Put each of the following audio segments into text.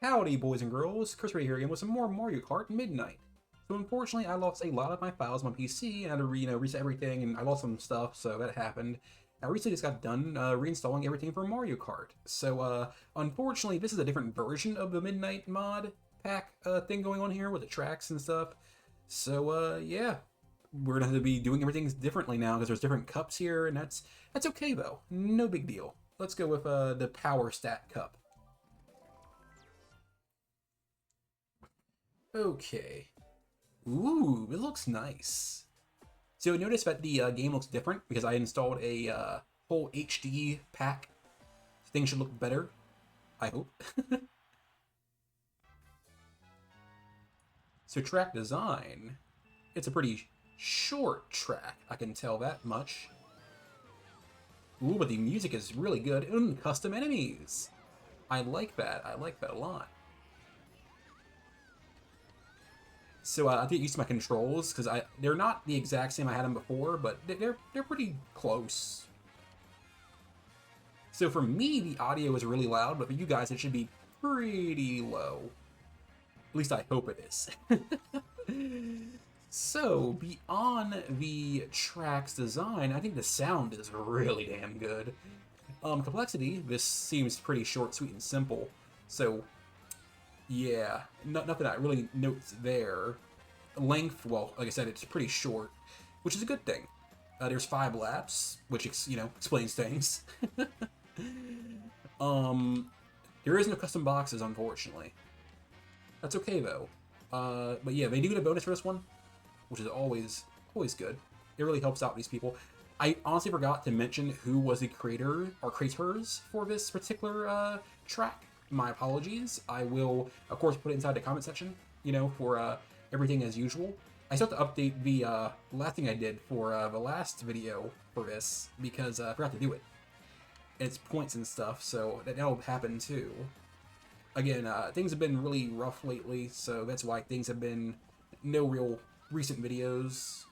Howdy, boys and girls. Chris right here again with some more Mario Kart Midnight. So unfortunately, I lost a lot of my files on my PC, and I had to reset everything, and I lost some stuff, so that happened. I recently just got done reinstalling everything for Mario Kart. So unfortunately, this is a different version of the Midnight mod pack thing going on here with the tracks and stuff. So yeah, we're gonna have to be doing everything differently now because there's different cups here, and that's okay though. No big deal. Let's go with the Power Stat Cup. Okay. Ooh, it looks nice. So notice that the game looks different because I installed a whole HD pack. Things should look better, I hope. So track design, it's a pretty short track, I can tell that much. Ooh, but the music is really good. And custom enemies. I like that a lot. So I get used to my controls because they're not the exact same I had them before, but they're pretty close. So for me, the audio is really loud, but for you guys, it should be pretty low. At least I hope it is. So beyond the track's design, I think the sound is really damn good. Complexity, this seems pretty short, sweet, and simple. So yeah, nothing I really notes there. Length, well, like I said, it's pretty short, which is a good thing. There's 5 laps, which explains things. There is no custom boxes, unfortunately. That's okay though. But yeah, they do get a bonus for this one, which is always good. It really helps out these people. I honestly forgot to mention who was the creator or creators for this particular track. My apologies. I will, of course, put it inside the comment section, for everything as usual. I still have to update the last thing I did for the last video for this because I forgot to do it. It's points and stuff, so that'll happen too. Again, things have been really rough lately, so that's why things have been no real recent videos.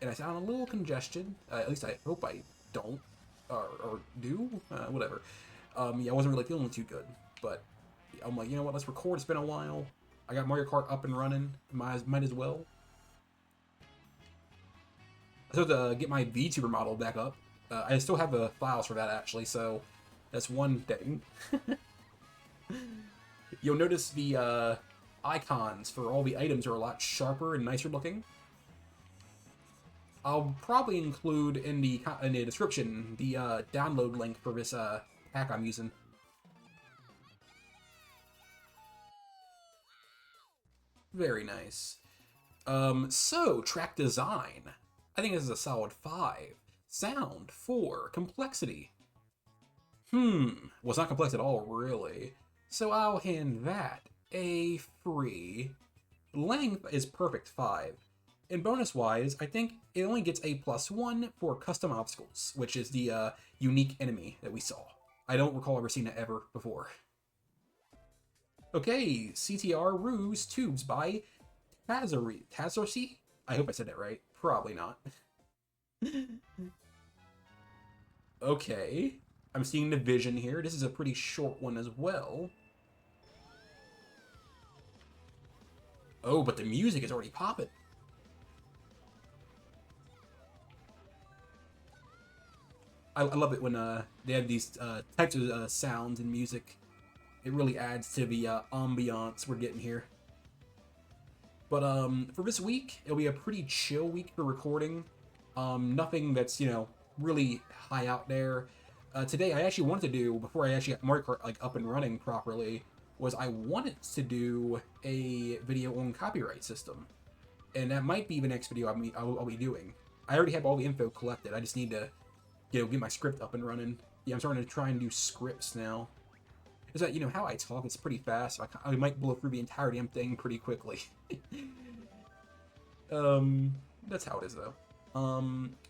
And I sound a little congested. At least I hope I don't, or do, whatever. Yeah, I wasn't really feeling too good, but I'm like, you know what? Let's record. It's been a while. I got Mario Kart up and running. Might as well. I still have to get my VTuber model back up. I still have the files for that actually, so that's one thing. You'll notice the icons for all the items are a lot sharper and nicer looking. I'll probably include in the description the download link for this pack I'm using. Very nice. So track design. I think this is a solid 5. Sound 4. Complexity. Well, it's not complex at all, really. So I'll hand that a 3. Length is perfect 5. And bonus-wise, I think it only gets a +1 for custom obstacles, which is the unique enemy that we saw. I don't recall ever seeing it ever before. Okay, CTR Ruse Tubes by Tazorsi? I hope I said that right. Probably not. Okay. I'm seeing the vision here. This is a pretty short one as well. Oh, but the music is already popping. I love it when they have these types of sounds and music. It really adds to the ambiance we're getting here. But for this week, it'll be a pretty chill week for recording. Nothing that's, really high out there. Today, I actually wanted to do, before I actually got Mario Kart up and running properly, was I wanted to do a video on copyright system. And that might be the next video I'll be doing. I already have all the info collected. I just need to, get my script up and running. Yeah, I'm starting to try and do scripts now. Is that, how I talk, it's pretty fast. So I might blow through the entire damn thing pretty quickly. That's how it is, though.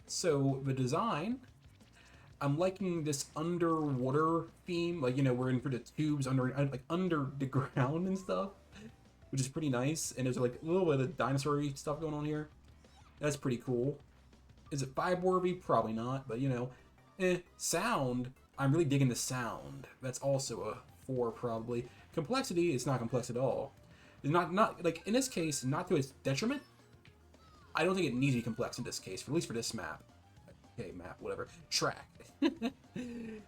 So the design, I'm liking this underwater theme. We're in for the tubes under the ground and stuff, which is pretty nice. And there's a little bit of dinosaur-y stuff going on here. That's pretty cool. Is it vibe-worthy? Probably not, but sound. I'm really digging the sound. That's also a 4 probably. Complexity is not complex at all. It's not like in this case, not to its detriment. I don't think it needs to be complex in this case, at least for this map. Okay, map, whatever. Track.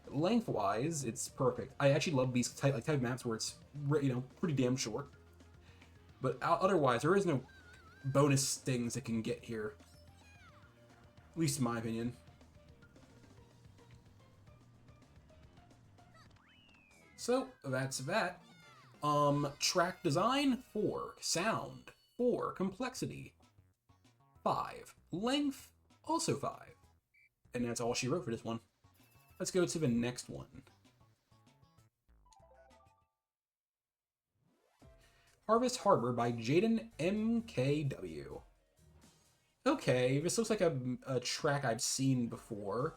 Lengthwise, it's perfect. I actually love these type of maps where it's pretty damn short. But otherwise, there is no bonus things that can get here. At least in my opinion. So, that's that. Track design, 4. Sound, 4. Complexity, 5. Length, also 5. And that's all she wrote for this one. Let's go to the next one. Harvest Harbor by Jaden MKW. Okay, this looks like a track I've seen before.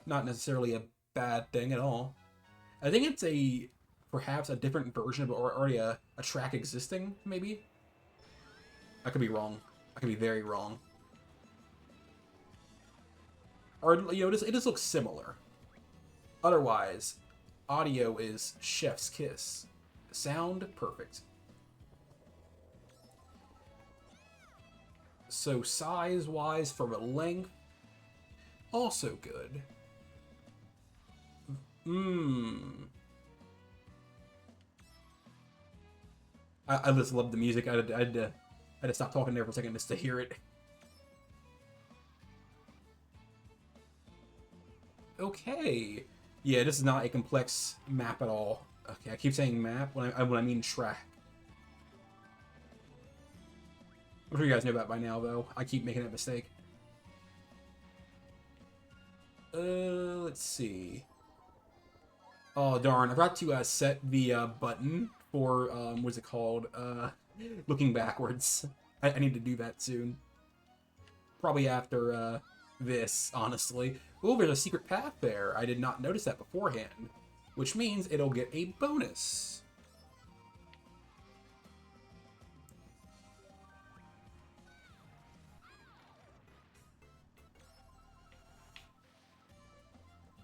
Not necessarily a bad thing at all. I think it's perhaps a different version of already a track existing, maybe? I could be wrong. I could be very wrong. Or, it just looks similar. Otherwise, audio is chef's kiss. Sound, perfect. So size-wise, for the length, also good. I just love the music. I had to stop talking there for a second just to hear it. Okay. Yeah, this is not a complex map at all. Okay, I keep saying map when I mean track. I'm sure you guys know that by now, though. I keep making that mistake. Let's see. Oh, darn. I forgot to set the button for, what's it called? Looking backwards. I need to do that soon. Probably after, this, honestly. Oh, there's a secret path there. I did not notice that beforehand. Which means it'll get a bonus.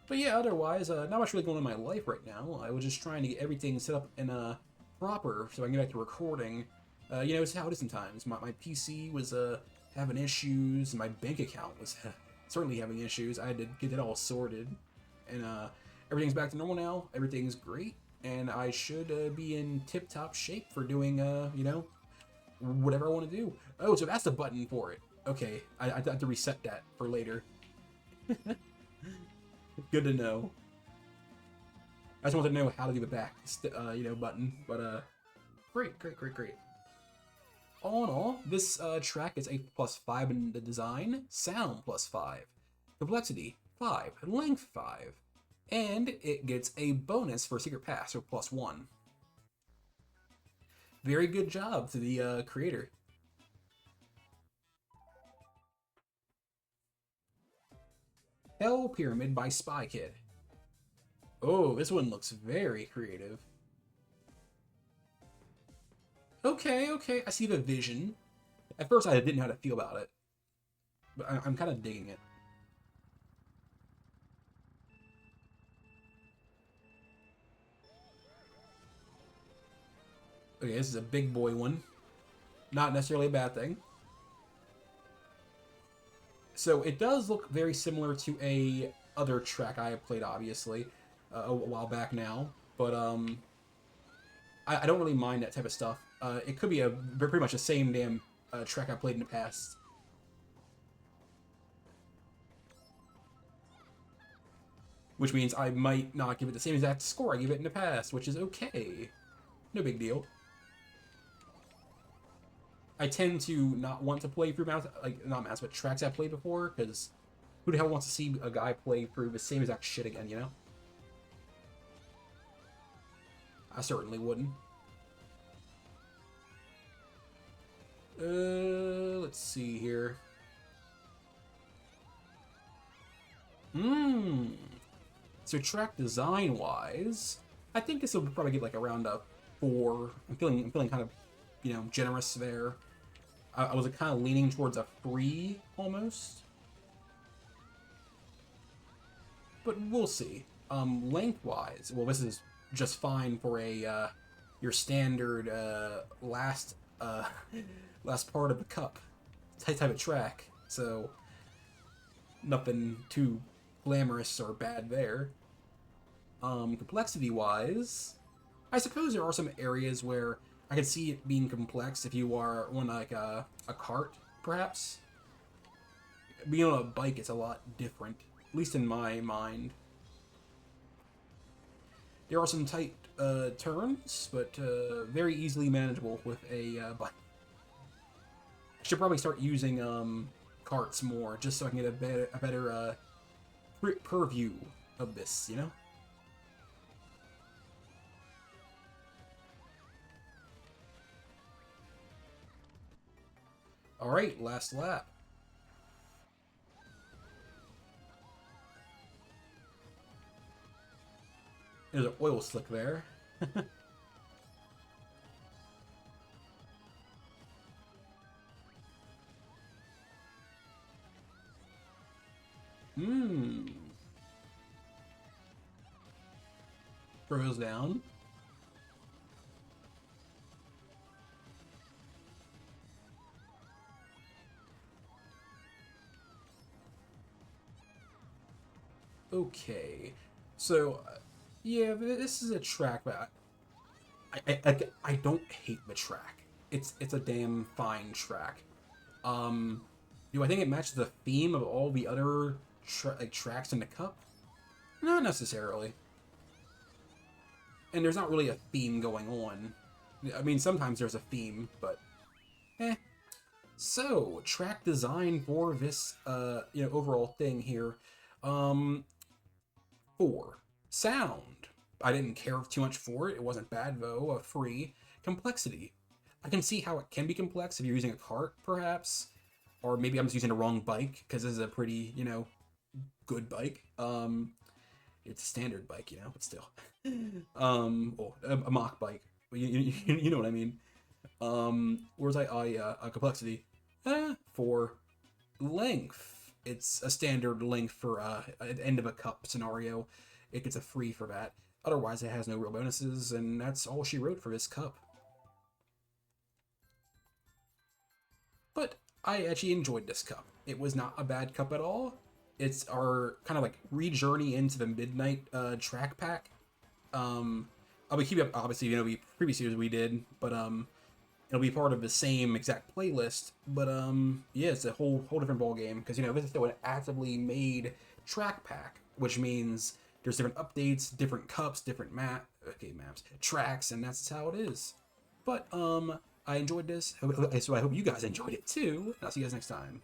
But yeah, otherwise, not much really going on in my life right now. I was just trying to get everything set up in proper so I can get back to recording. It's how it is sometimes. My PC was having issues, and my bank account was certainly having issues. I had to get it all sorted, and everything's back to normal now. Everything's great, and I should be in tip-top shape for doing, whatever I want to do. Oh, so that's the button for it. Okay, I have to reset that for later. Good to know. I just wanted to know how to do the back, button. But great. All in all, this track is a +5 in the design, sound +5, complexity 5, length 5, and it gets a bonus for secret pass, so +1. Very good job to the creator. Hell Pyramid by Spy Kid. Oh, this one looks very creative. Okay, I see the vision. At first, I didn't know how to feel about it, but I'm kind of digging it. Okay, this is a big boy one. Not necessarily a bad thing. So it does look very similar to a other track I have played, obviously, a while back now. But I don't really mind that type of stuff. It could be pretty much the same damn track I played in the past. Which means I might not give it the same exact score I gave it in the past, which is okay. No big deal. I tend to not want to play through not but tracks I've played before, because who the hell wants to see a guy play through the same exact shit again, you know? I certainly wouldn't. Let's see here. So track design-wise, I think this will probably get like around a 4. I'm feeling kind of, generous there. I was kind of leaning towards a 3 almost, but we'll see. Lengthwise, well, this is just fine for a your standard last last part of the cup type of track. So nothing too glamorous or bad there. Complexity wise, I suppose there are some areas where I could see it being complex if you are on like a cart, perhaps. Being on a bike is a lot different, at least in my mind. There are some tight turns, but very easily manageable with a bike. I should probably start using carts more, just so I can get a better purview of this, you know? Alright, last lap. There's an oil slick there. Mmm. Throws down. Okay. So, yeah, this is a track, but I don't hate the track. It's a damn fine track. Um, do I think it matches the theme of all the other tracks in the cup? Not necessarily. And there's not really a theme going on. I mean, sometimes there's a theme, but eh. So, track design for this, overall thing here. Um, 4. Sound. I didn't care too much for it. It wasn't bad, though. Free. Complexity. I can see how it can be complex if you're using a cart, perhaps. Or maybe I'm just using the wrong bike, because this is a pretty, good bike. It's a standard bike, but still. A mock bike. You know what I mean. Where's complexity? 4. Length. It's a standard length for an end of a cup scenario. It gets a free for that. Otherwise, it has no real bonuses, and that's all she wrote for this cup. But I actually enjoyed this cup. It was not a bad cup at all. It's our kind of like re-journey into the midnight track pack. I'll be keeping up, obviously, the previous years we did, but it'll be part of the same exact playlist. But yeah, it's a whole different ball game because this is still an actively made track pack, which means there's different updates, different cups, different maps, tracks, and that's how it is. But I enjoyed this, so I hope you guys enjoyed it too. I'll see you guys next time.